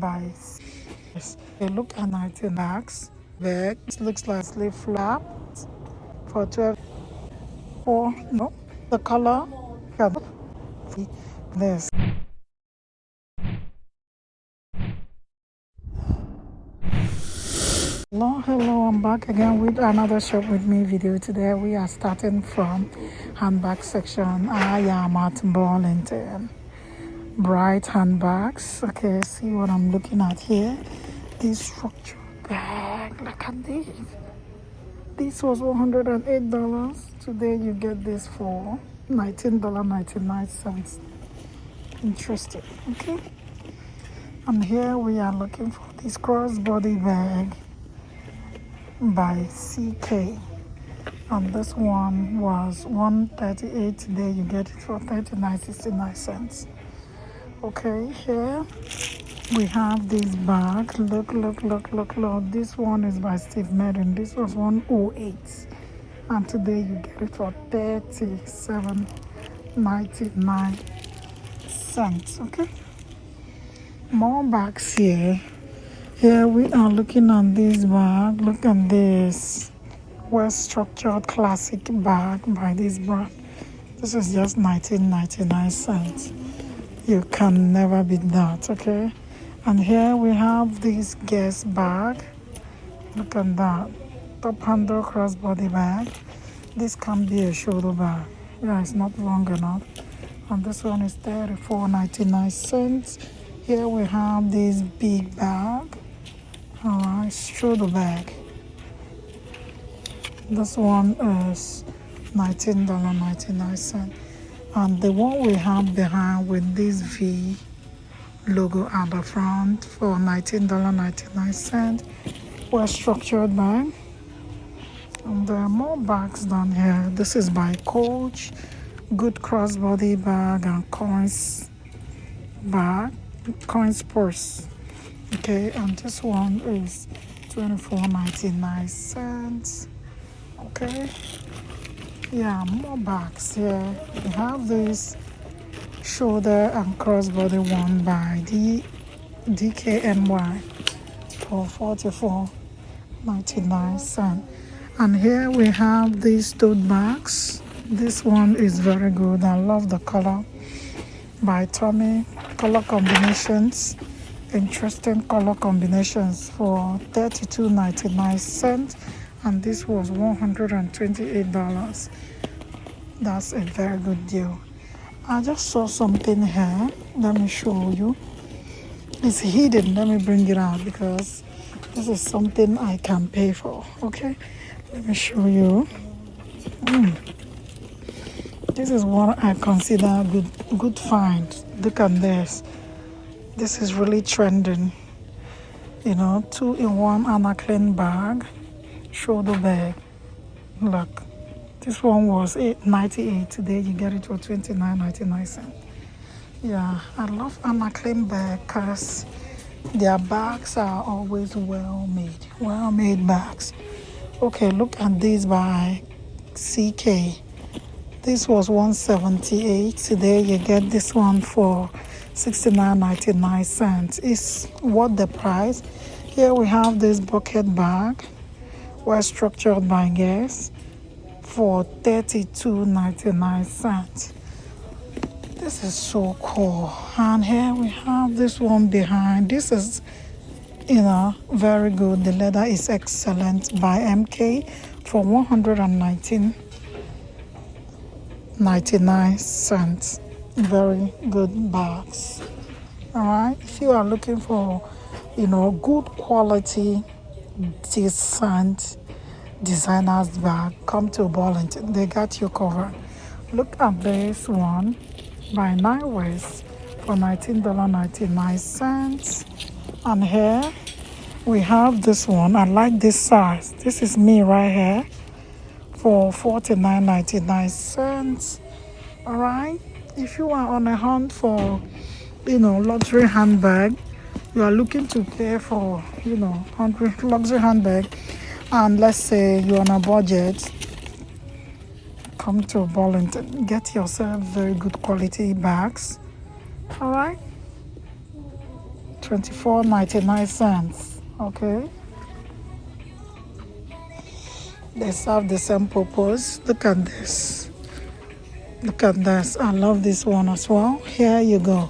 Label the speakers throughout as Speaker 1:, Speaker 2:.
Speaker 1: by a look at 19 bags. Bag looks like sleeve flap for 12 for no the color this. Hello, I'm back again with another shop with me video. Today we are starting from handbag section. I am at Burlington. Bright handbags. Okay, see what I'm looking at here. This structured bag. Look at this. This was $108. Today you get this for $19.99. Interesting. Okay. And here we are looking for this crossbody bag by CK. And this one was $138. Today you get it for $39.69. Okay, here we have this bag. Look. This one is by Steve Madden. This was 108. And today you get it for $37.99. Okay. More bags here. Here we are looking at this bag. Look at this well structured classic bag by this brand. This is just $19.99. You can never beat that, okay? And here we have this Guess bag. Look at that. Top handle crossbody bag. This can be a shoulder bag. Yeah, it's not long enough. And this one is $34.99. Here we have this big bag. Alright, shoulder bag. This one is $19.99. And the one we have behind with this V logo at the front for $19.99. Well structured bag. And there are more bags down here. This is by Coach. Good crossbody bag and coins bag. Coins purse. Okay, and this one is $24.99. Okay. Yeah, more bags here. We have this shoulder and crossbody one by DKNY for $44.99. And here we have these tote bags. This one is very good. I love the color by Tommy. Color combinations. Interesting color combinations for $32.99. And this was $128. That's a very good deal. I just saw something here. Let me show you. It's hidden. Let me bring it out because this is something I can pay for. Okay, let me show you. This is what I consider good find. Look at this. This is really trending. You know, 2-in-1 Anna clean bag. Shoulder bag. Look, this one was $98. Today you get it for $29.99. Yeah, I love Anna Clean bag because their bags are always well made bags. Okay, look at this by CK. This was $178. Today you get this one for $69.99. It's worth the price. Here we have this bucket bag. Well structured by Guess for $32.99. This is so cool. And here we have this one behind. This is, very good. The leather is excellent by MK for $119.99. Very good bags. All right. If you are looking for, good quality, decent designers bag, come to Burlington. They got you covered. Look at this one by Nine West for $19.99. And here we have this one. I like this size. This is me right here for $49.99. All right. If you are on a hunt for, luxury handbag, you are looking to pay for, luxury handbag, and let's say you're on a budget, come to Burlington. Get yourself very good quality bags. All right. $24.99. Okay. They serve the same purpose. Look at this. Look at this. I love this one as well. Here you go.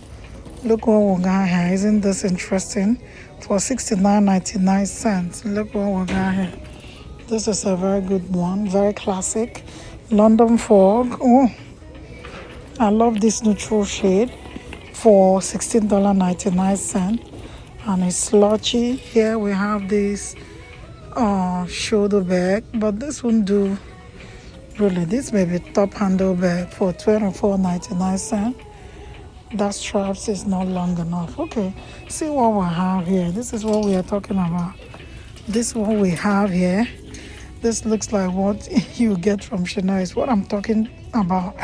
Speaker 1: Look what we got here. Isn't this interesting? For $69.99. Look what we got here. This is a very good one. Very classic. London Fog. Oh, I love this neutral shade for $16.99. And it's slouchy. Here we have this shoulder bag, but this won't do. Really, this may be top handle bag for $24.99. That straps is not long enough. Okay, see what we have here. This is what we are talking about. This is what we have here. This looks like what you get from Chanel. Is what I'm talking about.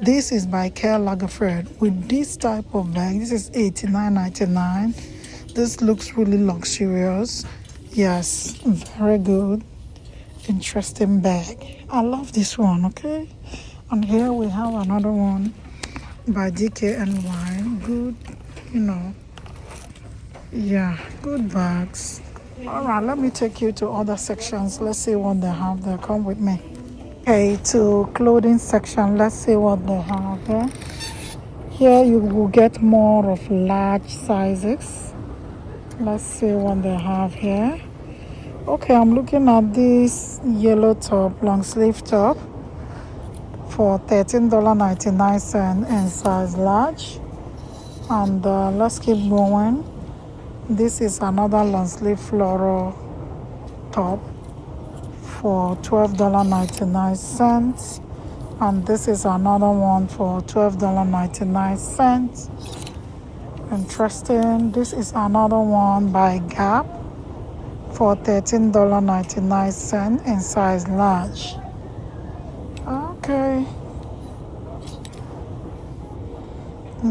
Speaker 1: This is by Karl Lagerfeld with this type of bag. This is $89.99. This looks really luxurious. Yes, very good. Interesting bag. I love this one, okay? And here we have another one by DKNY. Good, yeah, good bags. All right, let me take you to other sections. Let's see what they have there. Come with me. Okay, to clothing section. Let's see what they have here. Here you will get more of large sizes. Let's see what they have here. Okay, I'm looking at this yellow top, long sleeve top for $13.99 in size large. And let's keep going. This is another long sleeve floral top for $12.99. And this is another one for $12.99. Interesting. This is another one by Gap for $13.99 in size large. Okay.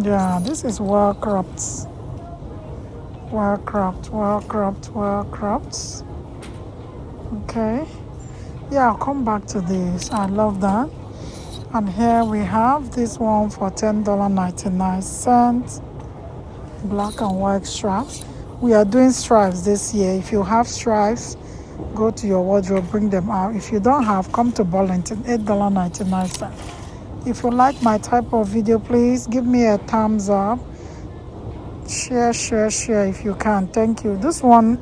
Speaker 1: Yeah, this is well cropped. Well cropped. Okay. Yeah, I'll come back to this. I love that. And here we have this one for $10.99. Black and white straps. We are doing stripes this year. If you have stripes, go to your wardrobe, bring them out. If you don't have, come to Burlington, $8.99. If you like my type of video, please give me a thumbs up. Share if you can. Thank you. This one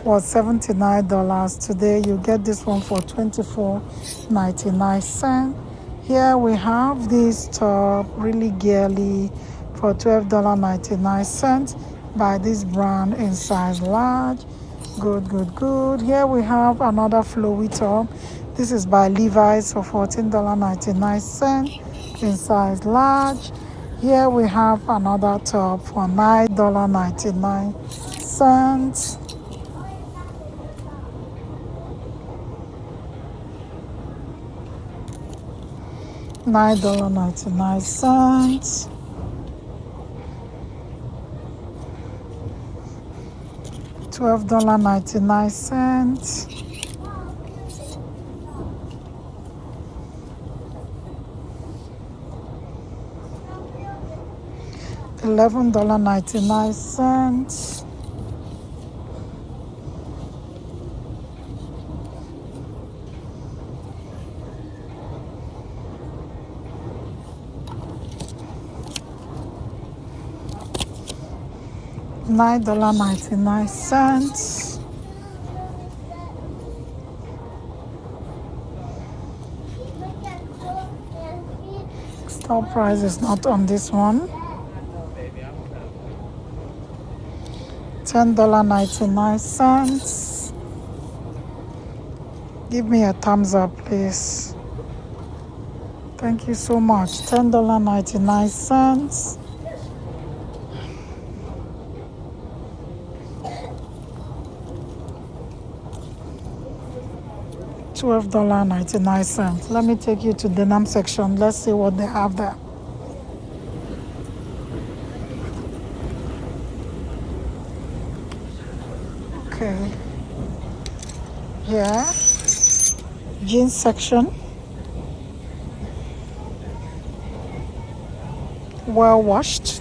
Speaker 1: was $79. Today you get this one for $24.99. Here we have this top, really girly, for $12.99 by this brand in size large. Good. Here we have another flowy top. This is by Levi's for $14.99 in size large. Here we have another top for $9.99. $9.99. $12.99. $11.99. $9.99. Store price is not on this one. $10.99. Give me a thumbs up, please. Thank you so much. $10.99. $12.99. Let me take you to the denim section. Let's see what they have there. Okay. Yeah. Jeans section. Well washed.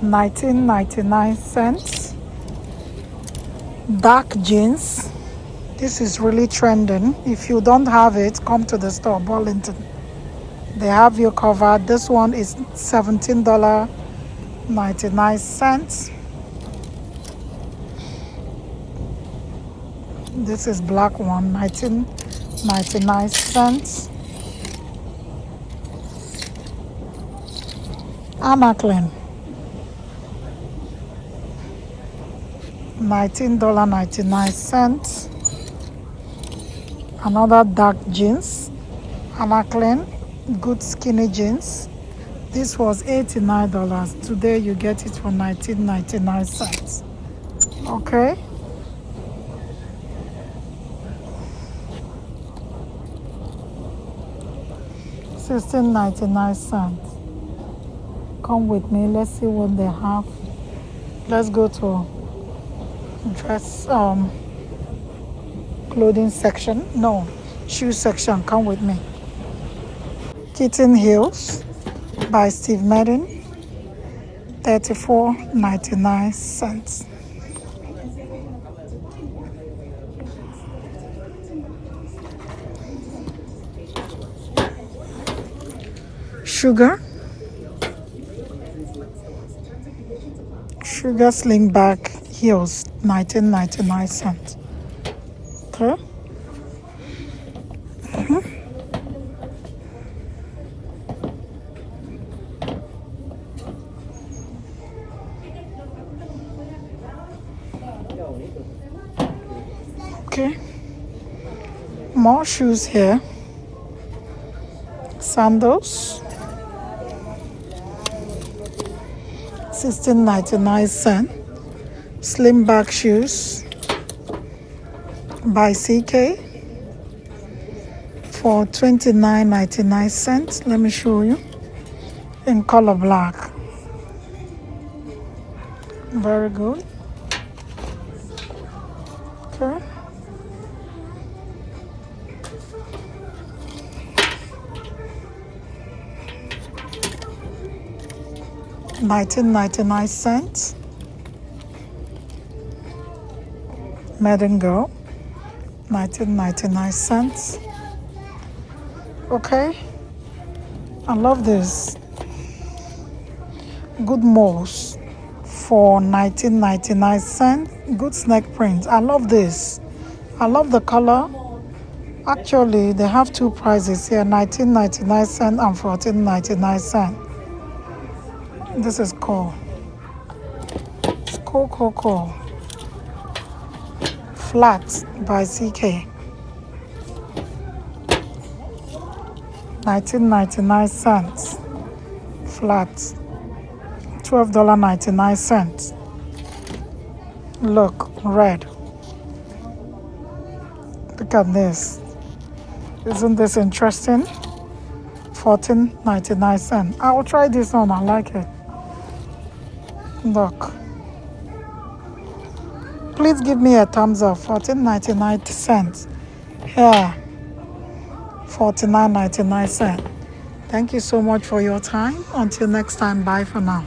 Speaker 1: $19.99. Dark jeans. This is really trending. If you don't have it, come to the store, Burlington. They have you covered. This one is $17.99. This is black one, $19.99. Anaclean, $19.99. Another dark jeans, Anaclean, good skinny jeans. This was $89. Today you get it for $19.99. Okay. $16.99. Come with me. Let's see what they have. Let's go to dress clothing section. No, shoe section. Come with me. Kitten Heels by Steve Madden, $34.99. Sugar slingback heels, $19.99. Okay. Okay. More shoes here. Sandals, $16.99. Slim back shoes by CK for $29.99. Let me show you in color black. Very good. Okay. $19.99. Madden Girl, $19.99. Okay. I love this. Good moles for $19.99. Good snake print. I love this. I love the color. Actually, they have two prices here, $19.99 and $14.99. This is cool. It's cool. Flat by CK, $19.99. Flat, $12.99. Look, red. Look at this. Isn't this interesting? $14.99. I will try this on. I like it. Look. Please give me a thumbs up. $14.99. Here, $49.99. Thank you so much for your time. Until next time, bye for now.